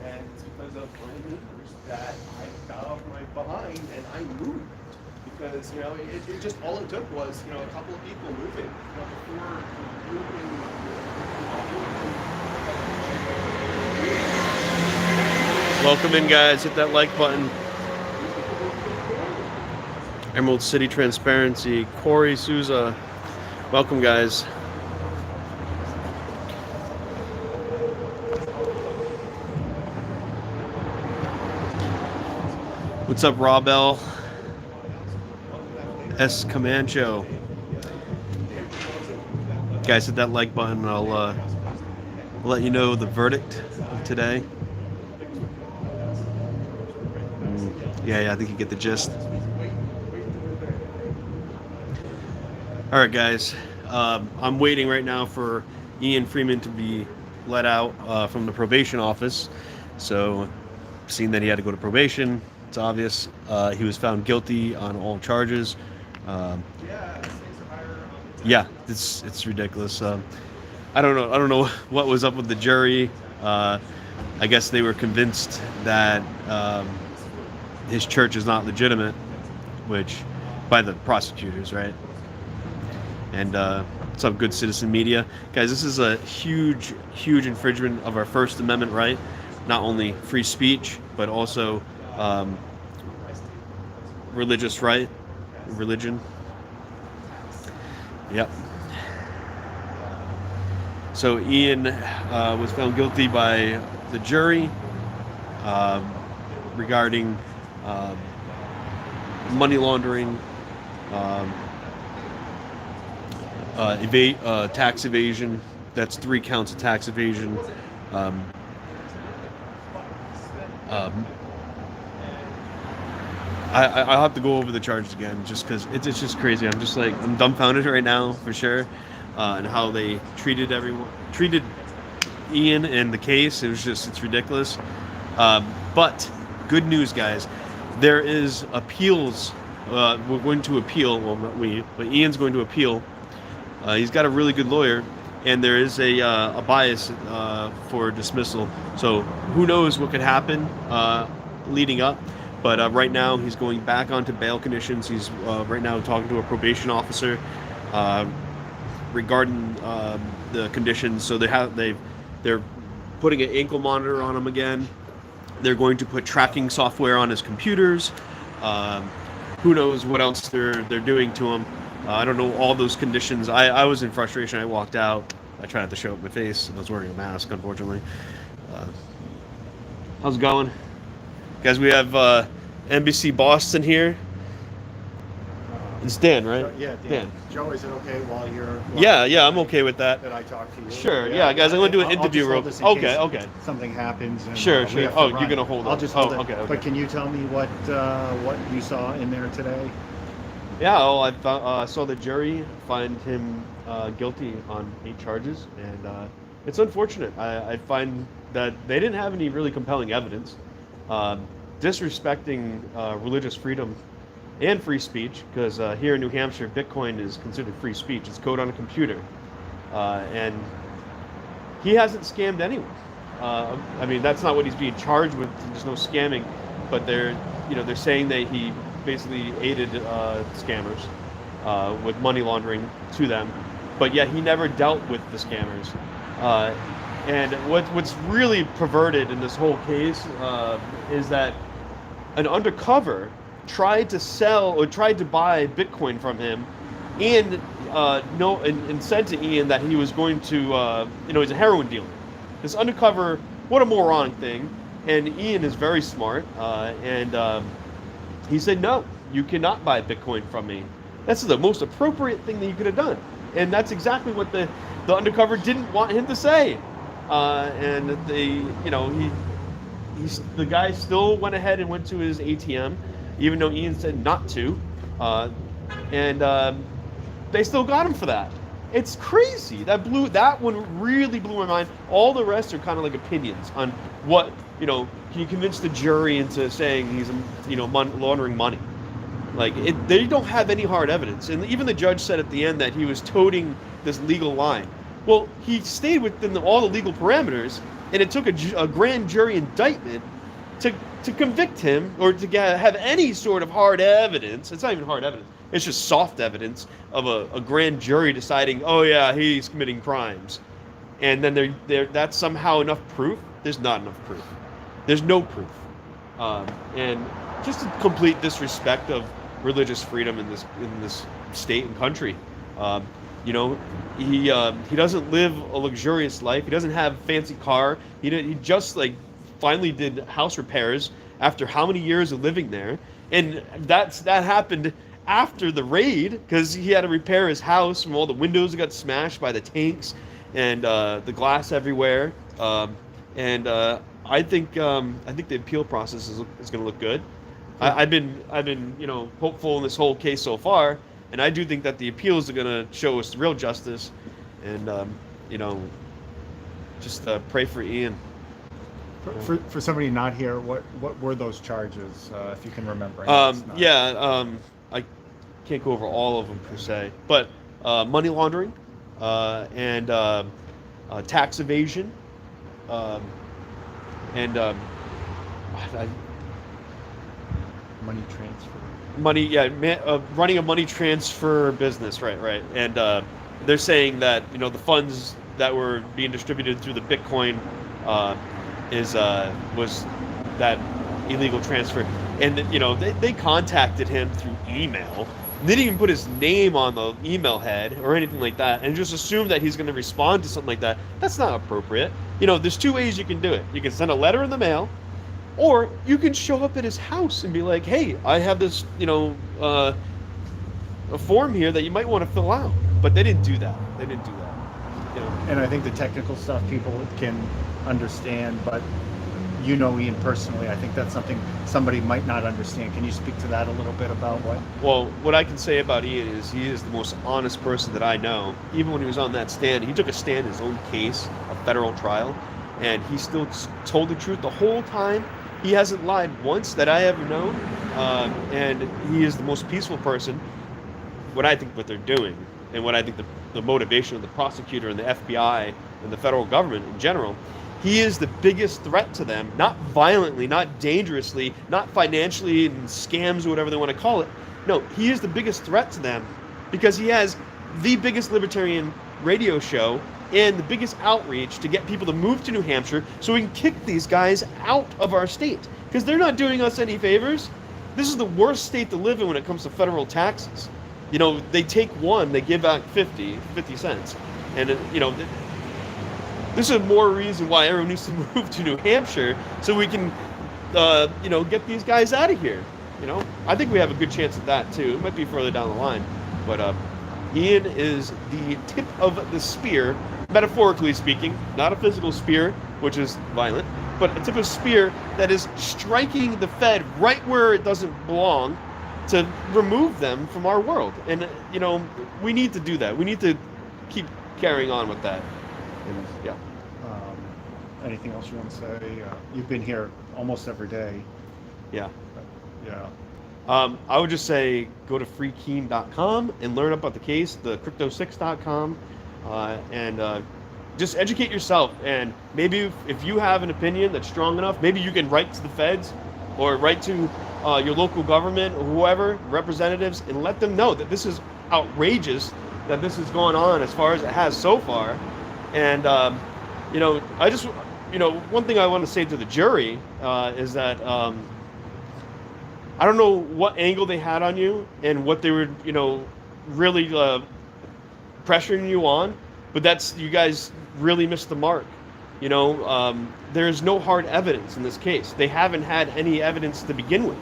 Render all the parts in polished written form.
And it's because of my neighbors that I got off my behind and I moved. Because, it just, all it took was, a couple of people moving, before moving. Welcome in, guys. Hit that like button. Emerald City Transparency, Corey Souza. Welcome, guys. What's up, Robel? S. Comancho. Guys, hit that like button and I'll let you know the verdict of today. Yeah, I think you get the gist. All right, guys. I'm waiting right now for Ian Freeman to be let out from the probation office. So, seeing that he had to go to probation, it's obvious. He was found guilty on all charges. Yeah, it's ridiculous. I don't know what was up with the jury. I guess they were convinced that his church is not legitimate, which by the prosecutors, right? And some good citizen media. Guys, this is a huge infringement of our First Amendment right. Not only free speech, but also religious right, religion. Yep. So Ian was found guilty by the jury regarding money laundering, tax evasion. That's 3 counts of tax evasion. I'll have to go over the charges again, just because it's just crazy. I'm dumbfounded right now for sure, and how they treated Ian and the case. It's ridiculous. But good news, guys. There is appeals. We're going to appeal. Well, not we, but Ian's going to appeal. He's got a really good lawyer, and there is a bias for dismissal. So who knows what could happen leading up. But right now he's going back onto bail conditions. He's right now talking to a probation officer regarding the conditions. So they're putting an ankle monitor on him again. They're going to put tracking software on his computers. Who knows what else they're doing to him. I don't know all those conditions. I was in frustration. I walked out. I tried not to show up my face. I was wearing a mask, unfortunately. How's it going? Guys, we have NBC Boston here. It's Dan, right? Yeah, Dan. Joe, is it okay while you're... Yeah, I'm okay with that. That I talk to you? Sure, yeah, guys, I'm going to do an interview real quick. Okay. Something happens. And, sure. Oh, you're going to hold it. I'll just hold it. Okay. But can you tell me what you saw in there today? Yeah, well, I saw the jury find him guilty on 8 charges, and it's unfortunate. I find that they didn't have any really compelling evidence. Disrespecting religious freedom and free speech, because here in New Hampshire, Bitcoin is considered free speech. It's code on a computer, and he hasn't scammed anyone. I mean, that's not what he's being charged with. There's no scamming, but they're saying that he basically aided scammers with money laundering to them, but yet he never dealt with the scammers. And what's really perverted in this whole case is that an undercover tried to buy Bitcoin from him, and said to Ian that he was going to, he's a heroin dealer. This undercover, what a moronic thing. And Ian is very smart, and he said, no, you cannot buy Bitcoin from me. That's the most appropriate thing that you could have done. And that's exactly what the undercover didn't want him to say. And the guy still went ahead and went to his ATM, even though Ian said not to. And they still got him for that. It's crazy. That one really blew my mind. All the rest are kind of like opinions on what, can you convince the jury into saying he's, laundering money? Like, they don't have any hard evidence. And even the judge said at the end that he was toting this legal line. Well, he stayed within all the legal parameters, and it took a grand jury indictment to convict him, or to have any sort of hard evidence. It's not even hard evidence. It's just soft evidence of a grand jury deciding, oh yeah, he's committing crimes. And then that's somehow enough proof. There's not enough proof. There's no proof. And just a complete disrespect of religious freedom in this state and country. You know, he doesn't live a luxurious life. He doesn't have a fancy car. He just like finally did house repairs after how many years of living there, and that happened after the raid, because he had to repair his house from all the windows that got smashed by the tanks and the glass everywhere. And I think the appeal process is going to look good. I've been hopeful in this whole case so far, and I do think that the appeals are going to show us the real justice. And just pray for Ian. For somebody not here, what were those charges, if you can remember? I can't go over all of them per se, but money laundering, and tax evasion, and money transfer. Running a money transfer business, right, and they're saying that the funds that were being distributed through the Bitcoin was that illegal transfer, and they contacted him through email. They didn't even put his name on the email head or anything like that, and just assume that he's going to respond to something like that. That's not appropriate. There's two ways you can do it. You can send a letter in the mail, or you can show up at his house and be like, hey, I have this a form here that you might want to fill out. But they didn't do that. And I think the technical stuff people can understand, but Ian personally, I think that's something somebody might not understand. Can you speak to that a little bit about what? Well, what I can say about Ian is he is the most honest person that I know. Even when he was on that stand, he took a stand in his own case, a federal trial, and he still told the truth the whole time. He hasn't lied once that I ever known, and he is the most peaceful person. What I think what they're doing, and what I think the motivation of the prosecutor and the FBI and the federal government in general, he is the biggest threat to them, not violently, not dangerously, not financially and scams or whatever they want to call it. No, he is the biggest threat to them because he has the biggest libertarian radio show and the biggest outreach to get people to move to New Hampshire so we can kick these guys out of our state, because they're not doing us any favors. This is the worst state to live in when it comes to federal taxes. They take one, they give out 50 cents. And, this is more reason why everyone needs to move to New Hampshire so we can, get these guys out of here. I think we have a good chance at that too. It might be further down the line, but Ian is the tip of the spear, metaphorically speaking, not a physical spear, which is violent, but a tip of spear that is striking the Fed right where it doesn't belong to remove them from our world. And, we need to do that. We need to keep carrying on with that. And, yeah. Anything else you want to say? You've been here almost every day. Yeah. Yeah. I would just say go to freekeen.com and learn about the case, the crypto6.com, and just educate yourself. And maybe if you have an opinion that's strong enough, maybe you can write to the feds or write to your local government or whoever, representatives, and let them know that this is outrageous, that this is going on as far as it has so far. And, I just, one thing I want to say to the jury is that I don't know what angle they had on you and what they were, really pressuring you on, but you guys really missed the mark. There's no hard evidence in this case. They haven't had any evidence to begin with.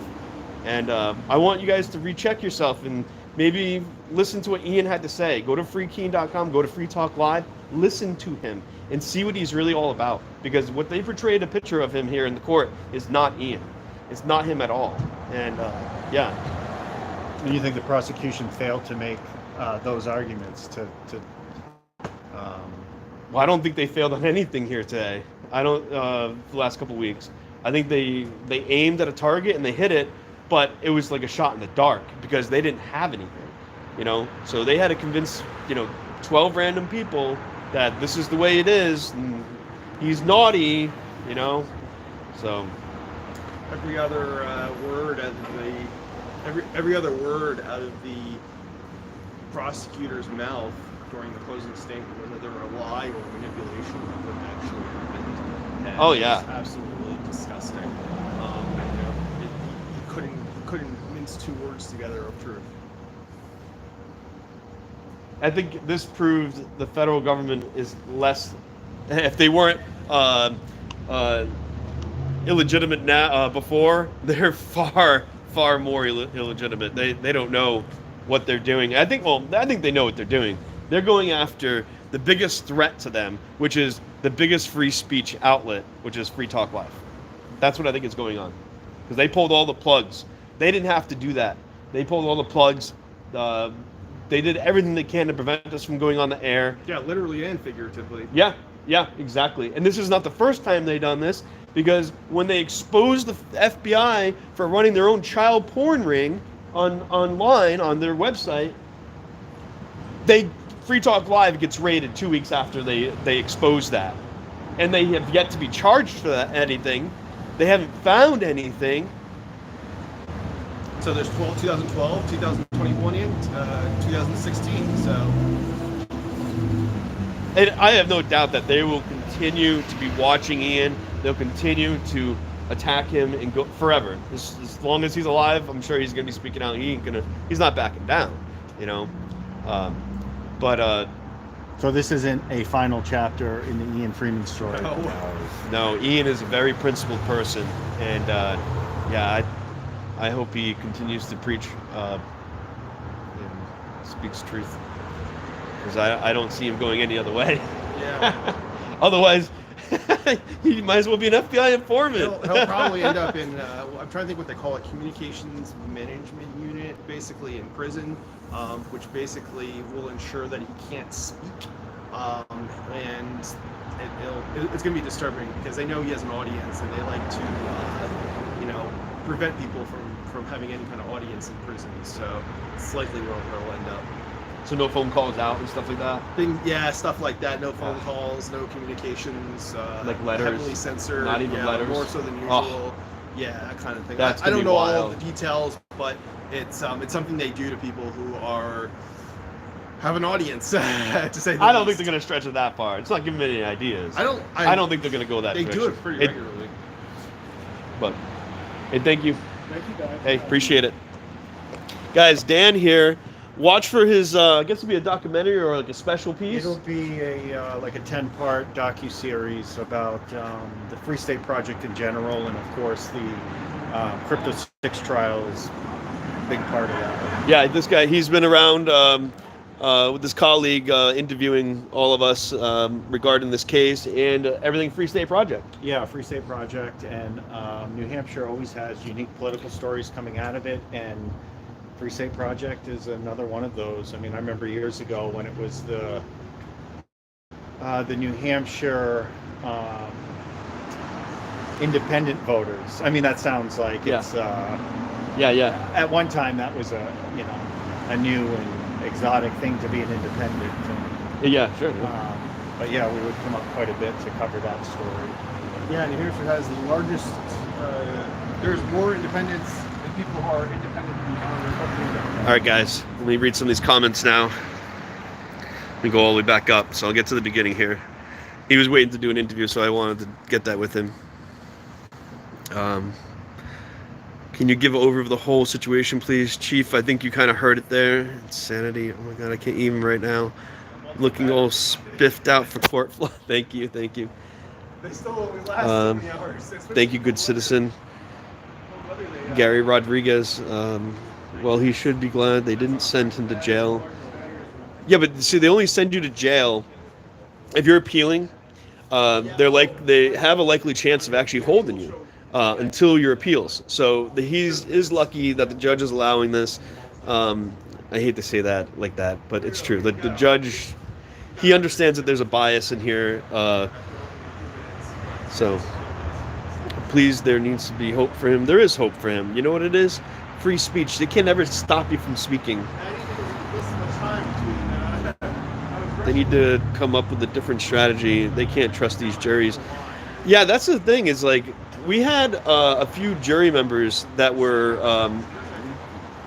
And I want you guys to recheck yourself and maybe listen to what Ian had to say. Go to freekeen.com, go to Free Talk Live, listen to him and see what he's really all about. Because what they portrayed a picture of him here in the court is not Ian. It's not him at all. And yeah. Do you think the prosecution failed to make those arguments Well, I don't think they failed on anything here today. I don't, the last couple weeks. I think they aimed at a target and they hit it, but it was like a shot in the dark because they didn't have anything, So they had to convince, 12 random people that this is the way it is. And he's naughty, you know. So Every other word out of the every other word out of the prosecutor's mouth during the closing statement, whether they're a lie or manipulation of what actually happened. And Oh, yeah. it's absolutely disgusting. He couldn't mince two words together of truth. I think this proved the federal government is less. If they weren't illegitimate now before, they're far more illegitimate. They don't know what they're doing. I think they know what they're doing. They're going after the biggest threat to them, which is the biggest free speech outlet, which is Free Talk Live. That's what I think is going on, because they pulled all the plugs. They didn't have to do that. They pulled all the plugs. They did everything they can to prevent us from going on the air. Yeah, literally and figuratively. Yeah, exactly. And this is not the first time they've done this, because when they exposed the FBI for running their own child porn ring online on their website, Free Talk Live gets raided 2 weeks after they expose that. And they have yet to be charged for anything. They haven't found anything. So there's 2012, 2021, and 2016. So, and I have no doubt that they will continue to be watching Ian. They'll continue to attack him and go forever. As long as he's alive, I'm sure he's going to be speaking out. He's not backing down, you know. So this isn't a final chapter in the Ian Freeman story. No, Ian is a very principled person, and I hope he continues to preach and speaks truth, because I don't see him going any other way. Yeah. Otherwise, he might as well be an FBI informant. He'll probably end up in, I'm trying to think what they call it, communications management unit, basically in prison, which basically will ensure that he can't speak. And it's going to be disturbing, because they know he has an audience, and they like to, prevent people from having any kind of audience in prison. So it's likely where he'll end up. So no phone calls out and stuff like that? Stuff like that. No phone calls, no communications. Like letters? Heavily censored. Not even letters? More so than usual. Oh. Yeah, that kind of thing. That's I don't know wild. all of the details, but it's something they do to people who have an audience, to say the I don't think least. they're going to stretch it that far. It's not giving me any ideas. I don't think they're going to go that They direction. do it pretty regularly. But, hey, thank you. Thank you, guys. Hey, appreciate it. Guys, Dan here. Watch for his, I guess it'll be a documentary or like a special piece. It'll be like a 10-part docu-series about the Free State Project in general, and of course the Crypto 6 trial is a big part of that. Yeah, this guy, he's been around with his colleague interviewing all of us regarding this case and everything Free State Project. Yeah, Free State Project, and New Hampshire always has unique political stories coming out of it, and Free State Project is another one of those. I mean, I remember years ago when it was the New Hampshire independent voters. I mean, that sounds like it's Yeah. At one time, that was a new and exotic thing to be an independent. And, Yeah, sure. but yeah, we would come up quite a bit to cover that story. Yeah, New Hampshire has the largest. There's more independents than people who are independent than are Republican. All right, guys, let me read some of these comments now. Let me go all the way back up, so I'll get to the beginning here. He was waiting to do an interview, so I wanted to get that with him. Can you give an overview of the whole situation, please? Chief, I think you kind of heard it there. Insanity. Oh my God, I can't even right now. Looking all spiffed out for court. Thank you. They still only last so many hours. Thank you, good citizen. Gary Rodriguez. Well, he should be glad they didn't send him to jail. Yeah, but see, they only send you to jail if you're appealing. They have a likely chance of actually holding you until your appeals. So he's lucky that the judge is allowing this. I hate to say that like that, but it's true. The judge, he understands that there's a bias in here. So please, there needs to be hope for him. There is hope for him. You know what it is? Free speech. They can never stop you from speaking. They need to come up with a different strategy. They can't trust these juries. Yeah, that's the thing. Is like we had a few jury members that were,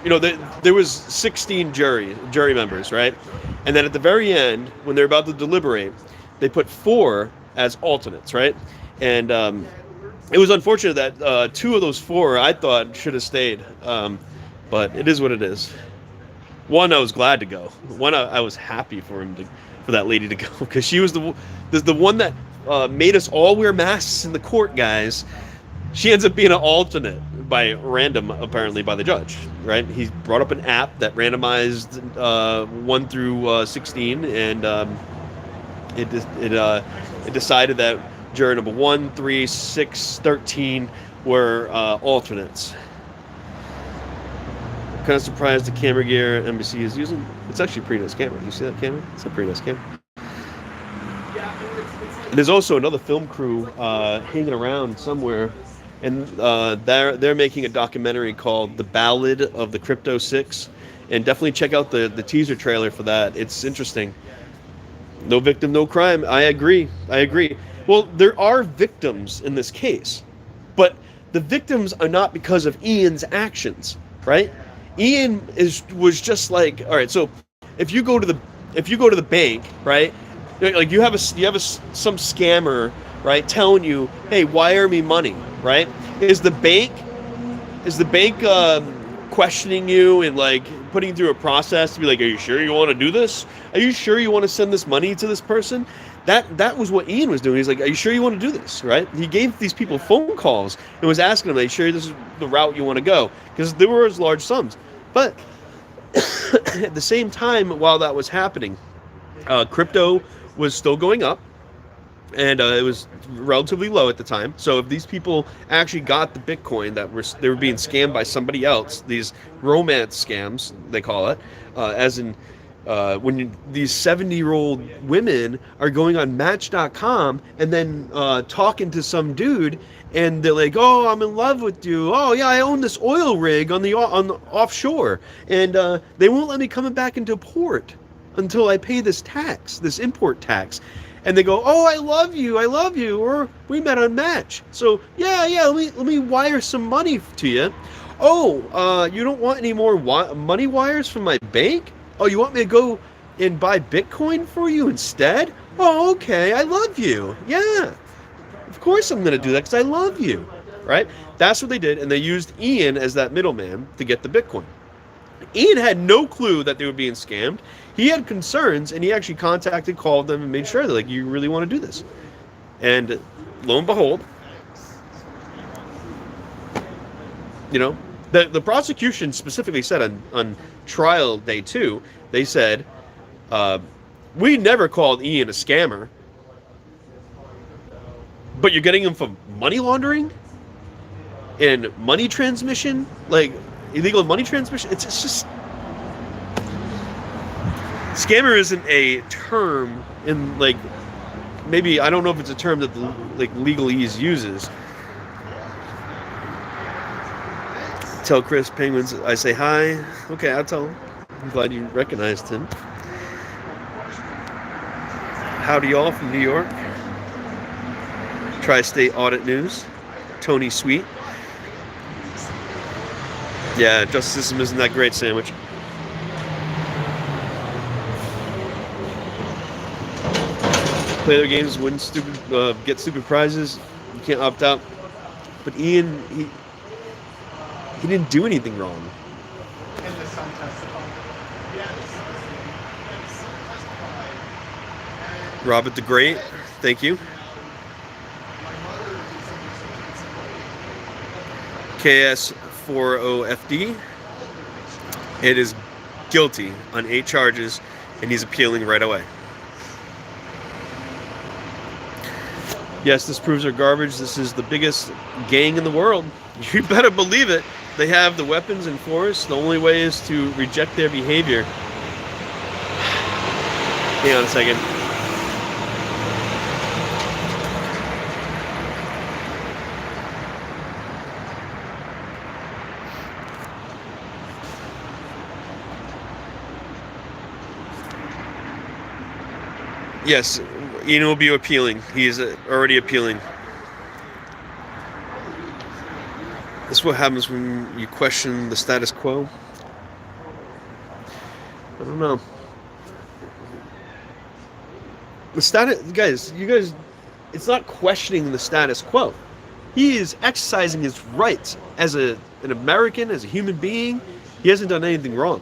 there was 16 jury members, right? And then at the very end, when they're about to deliberate, they put 4 as alternates, right? And it was unfortunate that 2 of those 4 I thought should have stayed, but it is what it is. One, I was glad to go. One, I was happy for that lady to go, because she was the one that made us all wear masks in the court, guys. She ends up being an alternate by random, apparently, by the judge, right? He brought up an app that randomized 1 through 16, and it decided that juror number 1, 3, 6, 13 were alternates. Kind of surprised the camera gear NBC is using. It's actually a pretty nice camera. Do you see that camera? It's a pretty nice camera. And there's also another film crew hanging around somewhere, and they're making a documentary called "The Ballad of the Crypto Six," and definitely check out the teaser trailer for that. It's interesting. No victim, no crime. I agree. Well, there are victims in this case, but the victims are not because of Ian's actions, right? Ian was just like, all right. So if you go to the bank, right? Like you have some scammer, right, telling you, hey, wire me money, right? Is the bank questioning you and like putting you through a process to be like, are you sure you want to do this? Are you sure you want to send this money to this person? That was what Ian was doing. He's like, are you sure you want to do this, right? He gave these people phone calls and was asking them, are you sure this is the route you want to go? Because there were large sums. But at the same time, while that was happening, crypto was still going up, and it was relatively low at the time. So if these people actually got the Bitcoin they were being scammed by somebody else, these romance scams, they call it, as in these 70-year-old women are going on Match.com and then talking to some dude, and they're like, "Oh, I'm in love with you. Oh, yeah, I own this oil rig on the offshore, and they won't let me come back into port until I pay this tax, this import tax." And they go, "Oh, I love you, or we met on Match. So yeah, let me wire some money to you. Oh, you don't want any more money wires from my bank? Oh, you want me to go and buy Bitcoin for you instead? Oh, okay, I love you. Yeah, of course I'm going to do that because I love you." Right? That's what they did, and they used Ian as that middleman to get the Bitcoin. Ian had no clue that they were being scammed. He had concerns, and he actually called them, and made sure that, like, you really want to do this. And lo and behold, the prosecution specifically said on trial day 2, they said, we never called Ian a scammer, but you're getting him for money laundering and money transmission, like illegal money transmission. It's just, scammer isn't a term in, like, maybe, I don't know if it's a term that legalese uses. Tell Chris Penguins I say hi. Okay, I'll tell him. I'm glad you recognized him. Howdy y'all from New York. Tri-State Audit News. Tony Sweet. Yeah, justice system isn't that great, sandwich. Play their games, win stupid, get stupid prizes. You can't opt out. But Ian, he didn't do anything wrong. Robert the Great, thank you. KS40FD. It is guilty on 8 charges, and he's appealing right away. Yes, this proves they're garbage. This is the biggest gang in the world. You better believe it. They have the weapons and force. The only way is to reject their behavior. Hang on a second. Yes, Ian will be appealing. He's already appealing. This is what happens when you question the status quo. I don't know. The status, guys, you guys, it's not questioning the status quo. He is exercising his rights as an American, as a human being. He hasn't done anything wrong.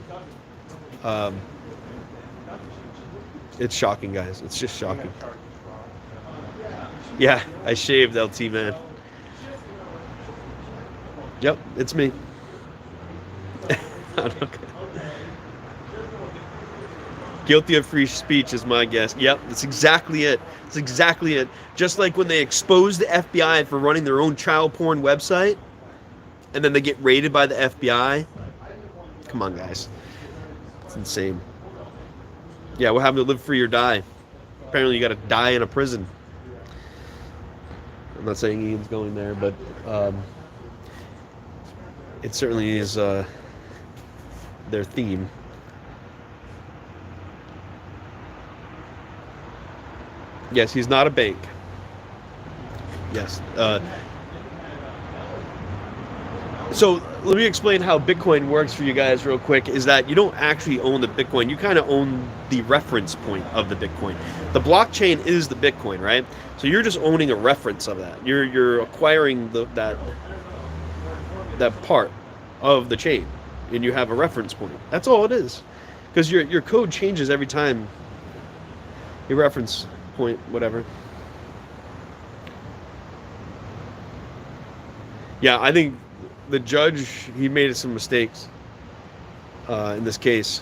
It's shocking, guys. It's just shocking. Yeah, I shaved, LT man. Yep, it's me. Okay. Guilty of free speech is my guess. Yep, that's exactly it. That's exactly it. Just like when they expose the FBI for running their own child porn website, and then they get raided by the FBI. Come on, guys. It's insane. Yeah, what happened to live free or die? Apparently you gotta die in a prison. I'm not saying Ian's going there, but it certainly is their theme. Yes, he's not a bank. Yes. So let me explain how Bitcoin works for you guys real quick, is that you don't actually own the Bitcoin. You kind of own the reference point of the Bitcoin. The blockchain is the Bitcoin, right? So you're just owning a reference of that. You're acquiring that part of the chain, and you have a reference point. That's all it is. Because your code changes every time your reference point, whatever. Yeah, I think the judge, he made some mistakes in this case.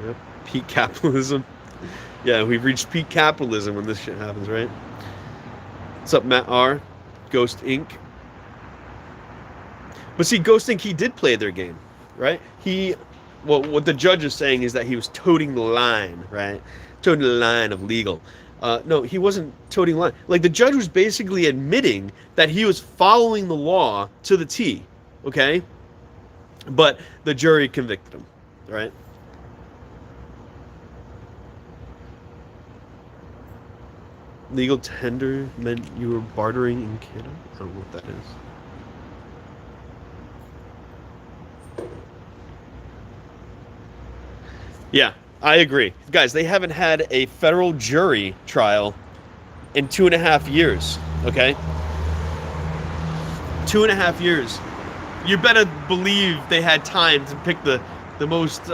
Yep, peak capitalism. Yeah, we've reached peak capitalism when this shit happens, right? What's up, Matt R? Ghost Inc. But see, Ghost Inc., he did play their game, right? Well, what the judge is saying is that he was toting the line, right? Toting the line of legal. No, he wasn't toting the line. Like, the judge was basically admitting that he was following the law to the T, okay? But the jury convicted him, right? Legal tender meant you were bartering in Canada? I don't know what that is. Yeah, I agree. Guys, they haven't had a federal jury trial in 2.5 years, okay? 2.5 years. You better believe they had time to pick the most,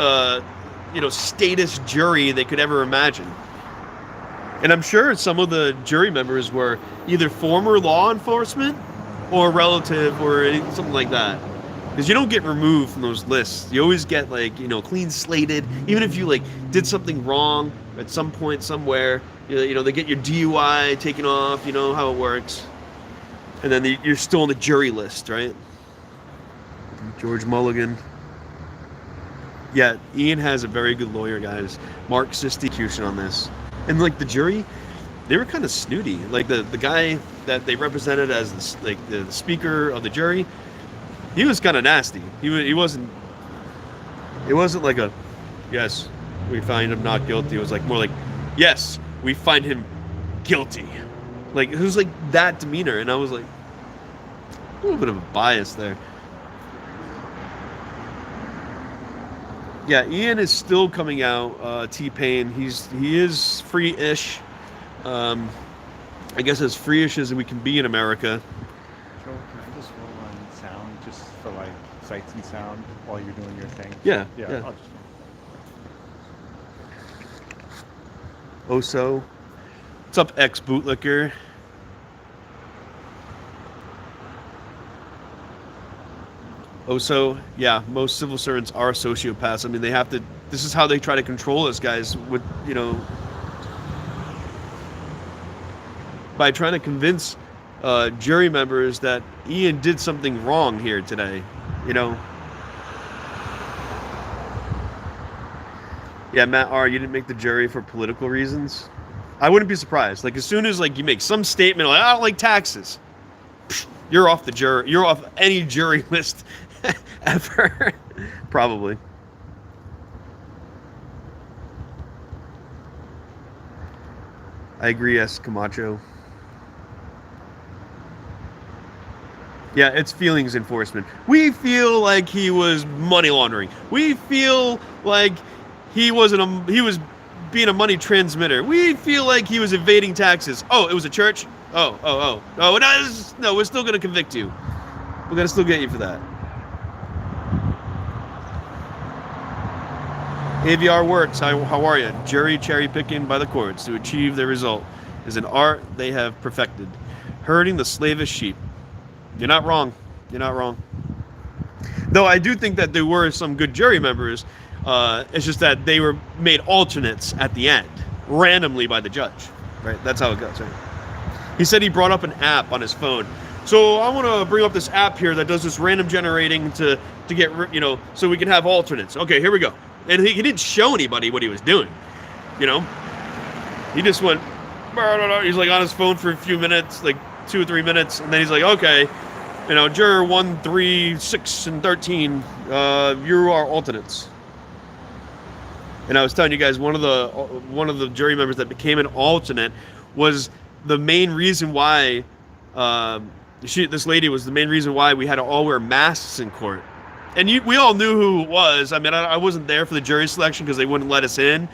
statist jury they could ever imagine. And I'm sure some of the jury members were either former law enforcement or relative or something like that. Because you don't get removed from those lists. You always get, clean slated. Even if you, did something wrong at some point somewhere, they get your DUI taken off, you know how it works. And then you're still on the jury list, right? George Mulligan. Yeah, Ian has a very good lawyer, guys. Mark Prosecution on this. And, the jury, they were kind of snooty. The guy that they represented as, the speaker of the jury, he was kind of nasty. He wasn't. It wasn't like a, yes, we find him not guilty. It was more like, yes, we find him guilty. It was that demeanor, and I was like, a little bit of a bias there. Yeah, Ian is still coming out. T-Pain, he is free-ish. I guess as free-ish as we can be in America. Joe, can I just roll on sound just for sights and sound while you're doing your thing? Yeah. I'll just... Oso. What's up, ex-bootlicker? Oso, yeah, most civil servants are sociopaths. I mean, they have to, this is how they try to control us, guys, with, by trying to convince jury members that Ian did something wrong here today, Yeah, Matt R., you didn't make the jury for political reasons? I wouldn't be surprised. As soon as, you make some statement, I don't like taxes, you're off the jury, you're off any jury list ever. Probably. I agree, S. Camacho. Yeah, it's feelings enforcement. We feel like he was money laundering. We feel like he was being a money transmitter. We feel like he was evading taxes. Oh, it was a church? Oh. No, we're still going to convict you. We're going to still get you for that. AVR works. How are you? Jury cherry picking by the courts to achieve their result is an art they have perfected. Herding the slavish sheep. You're not wrong. You're not wrong. Though I do think that there were some good jury members. It's just that they were made alternates at the end, randomly by the judge. Right? That's how it goes. Right? He said he brought up an app on his phone. So I want to bring up this app here that does this random generating to get, so we can have alternates. Okay, here we go. And he didn't show anybody what he was doing. He just went, he's like on his phone for a few minutes, like 2 or 3 minutes, and then he's like, okay, juror 1, 3, 6, and 13, you are alternates. And I was telling you guys, one of the jury members that became an alternate was the main reason why this lady was the main reason why we had to all wear masks in court. And we all knew who it was. I mean, I wasn't there for the jury selection because they wouldn't let us in.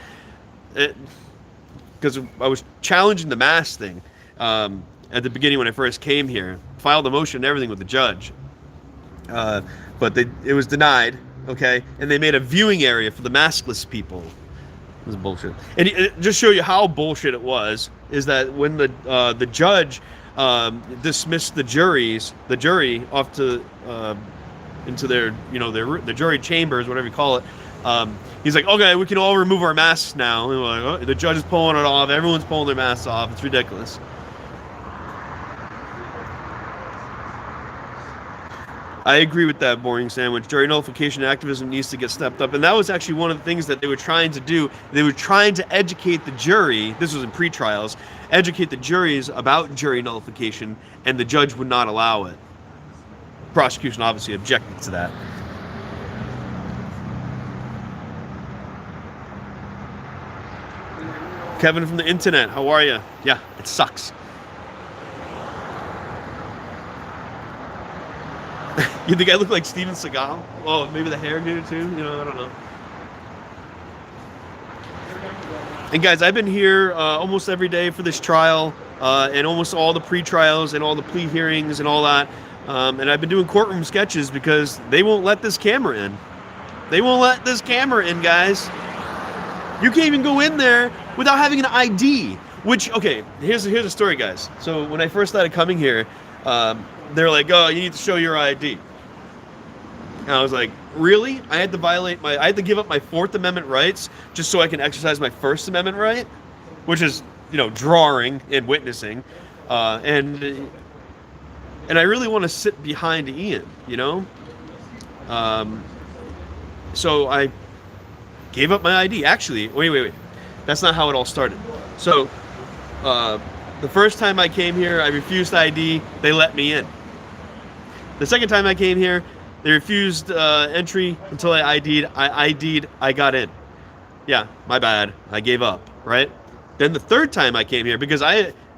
Because I was challenging the mask thing at the beginning when I first came here. Filed a motion and everything with the judge. But it was denied, okay? And they made a viewing area for the maskless people. It was bullshit. And just show you how bullshit it was, is that when the judge dismissed the jury off to... into their the jury chambers, whatever you call it. He's like, okay, we can all remove our masks now. And we're like, oh, the judge is pulling it off. Everyone's pulling their masks off. It's ridiculous. I agree with that, boring sandwich. Jury nullification activism needs to get stepped up. And that was actually one of the things that they were trying to do. They were trying to educate the jury. This was in pre-trials. Educate the juries about jury nullification, and the judge would not allow it. Prosecution obviously objected to that. Kevin from the internet, how are you? Yeah, it sucks. You think I look like Steven Seagal? Oh, maybe the hair did it too? I don't know. And guys, I've been here almost every day for this trial, and almost all the pre-trials and all the plea hearings and all that. And I've been doing courtroom sketches because they won't let this camera in. They won't let this camera in, guys. You can't even go in there without having an ID. Which, okay, here's the story, guys. So when I first started coming here, they're like, oh, you need to show your ID. And I was like, really? I had to give up my Fourth Amendment rights just so I can exercise my First Amendment right, which is, drawing and witnessing, and I really want to sit behind Ian, So I gave up my ID. Actually, wait. That's not how it all started. So the first time I came here, I refused ID. They let me in. The second time I came here, they refused entry until I ID'd. I ID'd. I got in. Yeah, my bad. I gave up, right? Then the third time I came here, because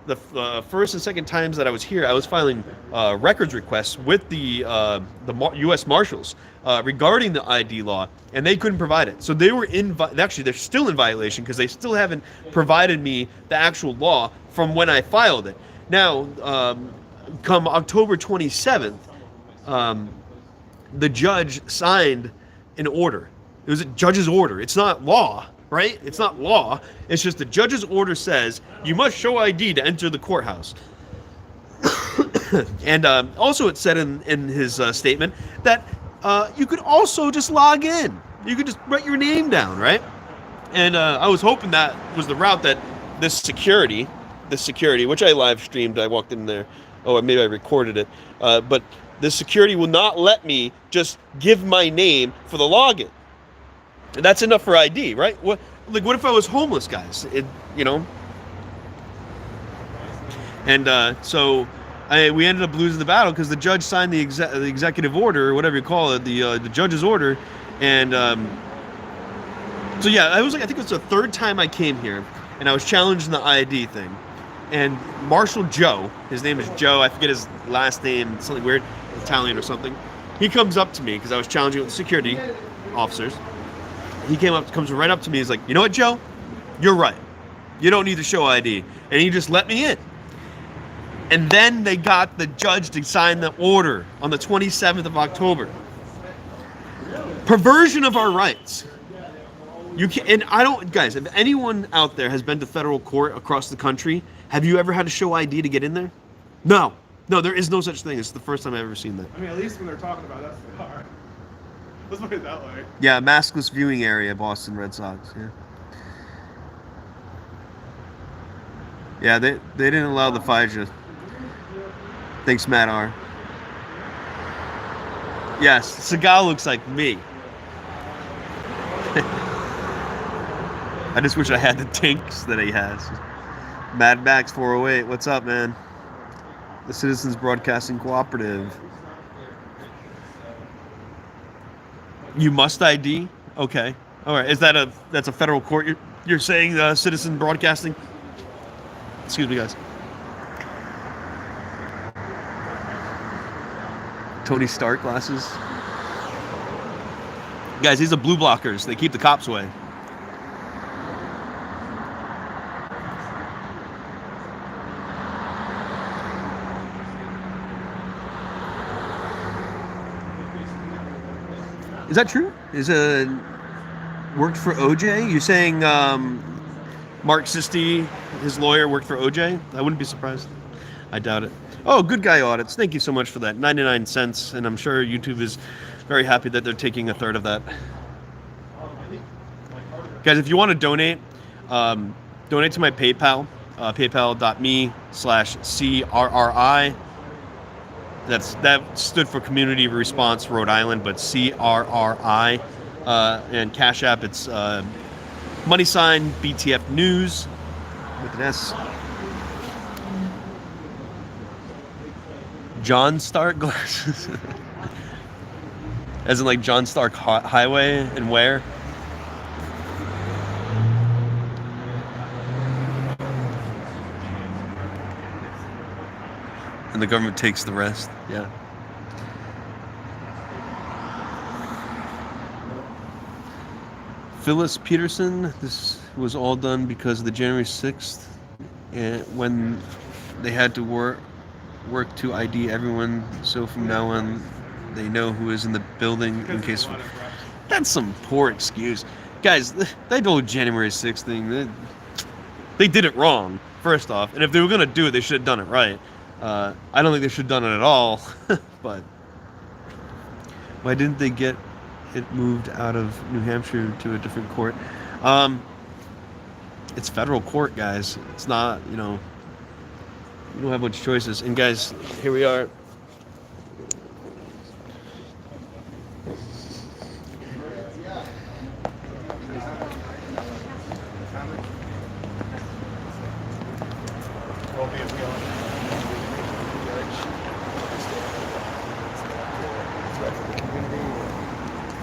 the first and second times that I was here, I was filing records requests with the U.S. Marshals regarding the ID law, and they couldn't provide it. So they were actually, they're still in violation because they still haven't provided me the actual law from when I filed it. Now, come October 27th, the judge signed an order. It was a judge's order. It's not law. Right? It's not law. It's just the judge's order says you must show ID to enter the courthouse. And also it said in his statement that you could also just log in. You could just write your name down, right? And I was hoping that was the route that this security, which I live streamed, I walked in there. Oh, maybe I recorded it. But this security will not let me just give my name for the login. That's enough for ID, right? What if I was homeless, guys? And so we ended up losing the battle because the judge signed the executive order, or whatever you call it, the judge's order, And so yeah, I think it was the third time I came here, and I was challenged in the ID thing. And Marshal Joe, his name is Joe, I forget his last name, something weird, Italian or something. He comes up to me because I was challenging with the security officers. He comes right up to me. He's like, you know what, Joe? You're right. You don't need to show ID. And he just let me in. And then they got the judge to sign the order on the 27th of October. Perversion of our rights. You can, and I don't, guys, if anyone out there has been to federal court across the country, have you ever had to show ID to get in there? No. No, there is no such thing. It's the first time I've ever seen that. I mean, at least when they're talking about us, they are. Let's put it that way. Yeah, maskless viewing area, Boston Red Sox. Yeah. Yeah, they didn't allow the FIJA. Thanks, Matt R. Yes, Seagal looks like me. I just wish I had the tinks that he has. Mad Max 408, what's up, man? The Citizens Broadcasting Cooperative. You must ID? Okay. All right. Is that that's a federal court? You're saying Citizen Broadcasting? Excuse me, guys. Tony Stark glasses. Guys, these are blue blockers. They keep the cops away. Is that true? Worked for OJ? You're saying Mark Sisti, his lawyer, worked for OJ? I wouldn't be surprised. I doubt it. Oh, Good Guy Audits. Thank you so much for that. 99 cents. And I'm sure YouTube is very happy that they're taking a third of that. Guys, if you want to donate, donate to my PayPal. PayPal.me/CRRI. That stood for Community Response Rhode Island, but CRRI. And Cash App, it's money sign BTFNEWS with an S. John Stark glasses. As in like John Stark Highway and where? And the government takes the rest. Yeah. Phyllis Peterson, this was all done because of the January 6th, and when they had to work to ID everyone, so from now on they know who is in the building in case of... That's some poor excuse. Guys, that whole January 6th thing, they did it wrong, first off, and if they were going to do it, they should have done it right. I don't think they should have done it at all, but why didn't they get it moved out of New Hampshire to a different court? It's federal court, guys. It's not, you don't have much choices. And guys, here we are.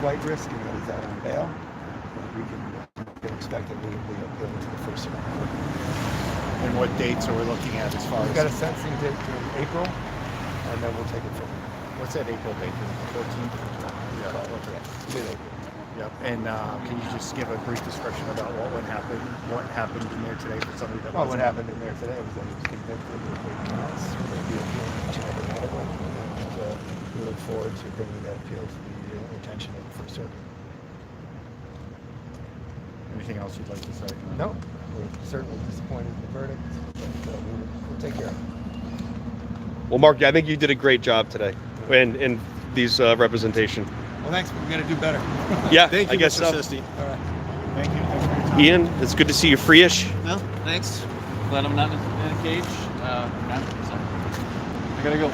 Quite risky that he's out on bail. We can expect that we'll appeal to the first circuit. And what dates are we looking at as far We've as... got a sentencing date in April, and then we'll take it from there. What's that April date? 14th. Yeah. Mid-April. Yep. And can you just give a brief description about what happened in there today for somebody that Well, what wasn't... happened in there today was that he was convicted of 8 counts. We're going to be appealing each and every one of them, and we look forward to bringing that appeal to the attention of the First Circuit. Anything else you'd like to say? No, we're certainly disappointed in the verdict, but we'll take care of it. Well, Mark, I think you did a great job today in these representation. Well, thanks. We're going to do better. Yeah, Thank you, I guess Mr. so. Sisti. All right. Thank you. Thanks for your time. Ian, it's good to see you free-ish. Well, thanks. Glad I'm not in a cage. So I gotta go.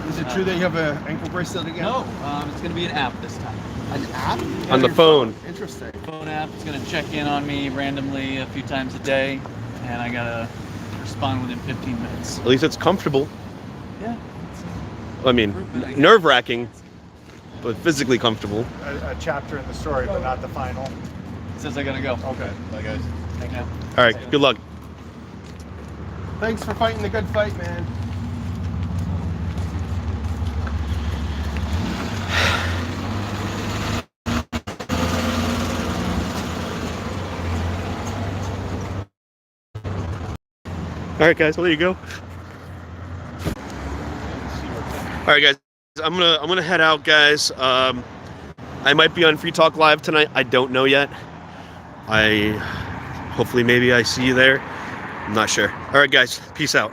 Is it true that you have an ankle bracelet again? No, it's gonna be an app this time. An app? On the phone. Interesting. Phone app. It's gonna check in on me randomly a few times a day, and I gotta respond within 15 minutes. At least it's comfortable. Yeah. I mean, nerve-wracking. but physically comfortable. A chapter in the story, but not the final. Says I gotta go. Okay. Bye, guys. Thank you. All right, good luck. Thanks for fighting the good fight, man. All right, guys. Well, there you go. All right, guys. I'm gonna head out, guys. I might be on Free Talk Live tonight. I don't know yet. Hopefully maybe I see you there. I'm not sure. All right, guys. Peace out.